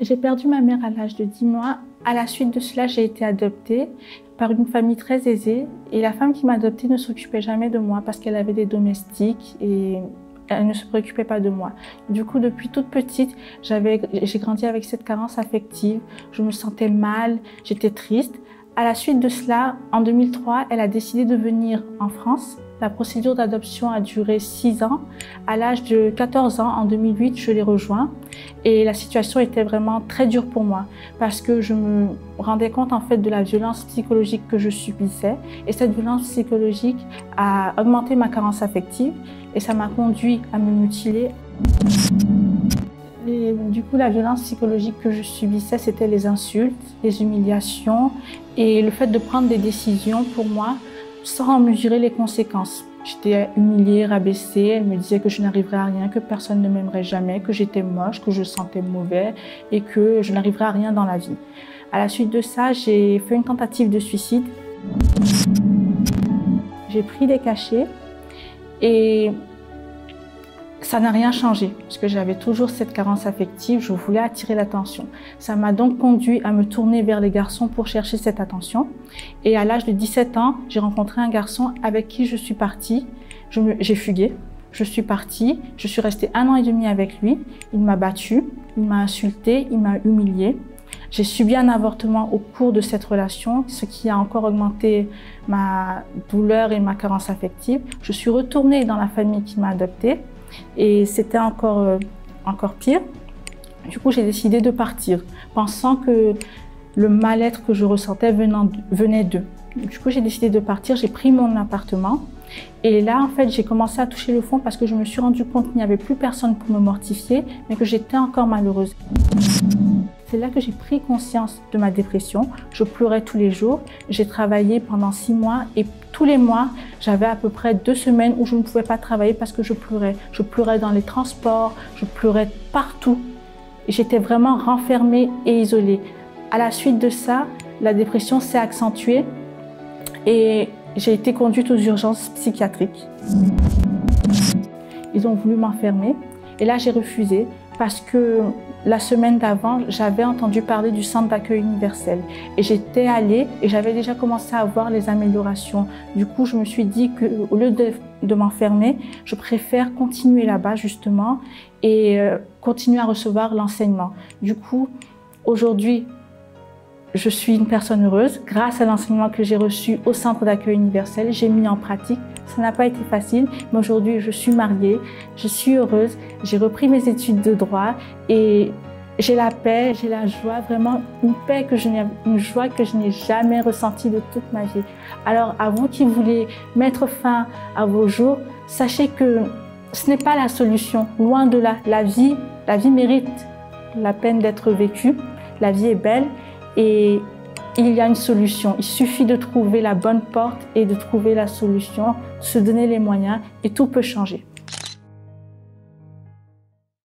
J'ai perdu ma mère à l'âge de 10 mois. À la suite de cela, j'ai été adoptée par une famille très aisée. Et la femme qui m'a adoptée ne s'occupait jamais de moi parce qu'elle avait des domestiques et elle ne se préoccupait pas de moi. Du coup, depuis toute petite, j'ai grandi avec cette carence affective. Je me sentais mal, j'étais triste. À la suite de cela, en 2003, elle a décidé de venir en France. La procédure d'adoption a duré 6 ans. À l'âge de 14 ans, en 2008, je l'ai rejoint. Et la situation était vraiment très dure pour moi parce que je me rendais compte en fait de la violence psychologique que je subissais. Et cette violence psychologique a augmenté ma carence affective et ça m'a conduit à me mutiler. Et du coup, la violence psychologique que je subissais, c'était les insultes, les humiliations et le fait de prendre des décisions pour moi sans en mesurer les conséquences. J'étais humiliée, rabaissée, elle me disait que je n'arriverais à rien, que personne ne m'aimerait jamais, que j'étais moche, que je sentais mauvais et que je n'arriverais à rien dans la vie. À la suite de ça, j'ai fait une tentative de suicide. J'ai pris des cachets et ça n'a rien changé parce que j'avais toujours cette carence affective, je voulais attirer l'attention. Ça m'a donc conduit à me tourner vers les garçons pour chercher cette attention. Et à l'âge de 17 ans, j'ai rencontré un garçon avec qui je suis partie. J'ai fugué, je suis partie, je suis restée 1 an et demi avec lui. Il m'a battue, il m'a insultée, il m'a humiliée. J'ai subi un avortement au cours de cette relation, ce qui a encore augmenté ma douleur et ma carence affective. Je suis retournée dans la famille qui m'a adoptée. Et c'était encore pire. Du coup, j'ai décidé de partir, pensant que le mal-être que je ressentais venait d'eux. Du coup, j'ai décidé de partir, j'ai pris mon appartement. Et là, en fait, j'ai commencé à toucher le fond parce que je me suis rendu compte qu'il n'y avait plus personne pour me mortifier, mais que j'étais encore malheureuse. C'est là que j'ai pris conscience de ma dépression. Je pleurais tous les jours. J'ai travaillé pendant 6 mois et tous les mois, j'avais à peu près 2 semaines où je ne pouvais pas travailler parce que je pleurais. Je pleurais dans les transports, je pleurais partout. J'étais vraiment renfermée et isolée. À la suite de ça, la dépression s'est accentuée et j'ai été conduite aux urgences psychiatriques. Ils ont voulu m'enfermer et là j'ai refusé parce que la semaine d'avant, j'avais entendu parler du centre d'accueil universel et j'étais allée et j'avais déjà commencé à voir les améliorations. Du coup, je me suis dit qu'au lieu de m'enfermer, je préfère continuer là-bas justement et continuer à recevoir l'enseignement. Du coup, aujourd'hui, je suis une personne heureuse. Grâce à l'enseignement que j'ai reçu au centre d'accueil universel, j'ai mis en pratique. Ça n'a pas été facile, mais aujourd'hui, je suis mariée, je suis heureuse, j'ai repris mes études de droit et j'ai la paix, j'ai la joie, vraiment une joie que je n'ai jamais ressentie de toute ma vie. Alors, à vous qui voulez mettre fin à vos jours, sachez que ce n'est pas la solution, loin de là. La vie mérite la peine d'être vécue, la vie est belle. Et il y a une solution. Il suffit de trouver la bonne porte et de trouver la solution, se donner les moyens et tout peut changer.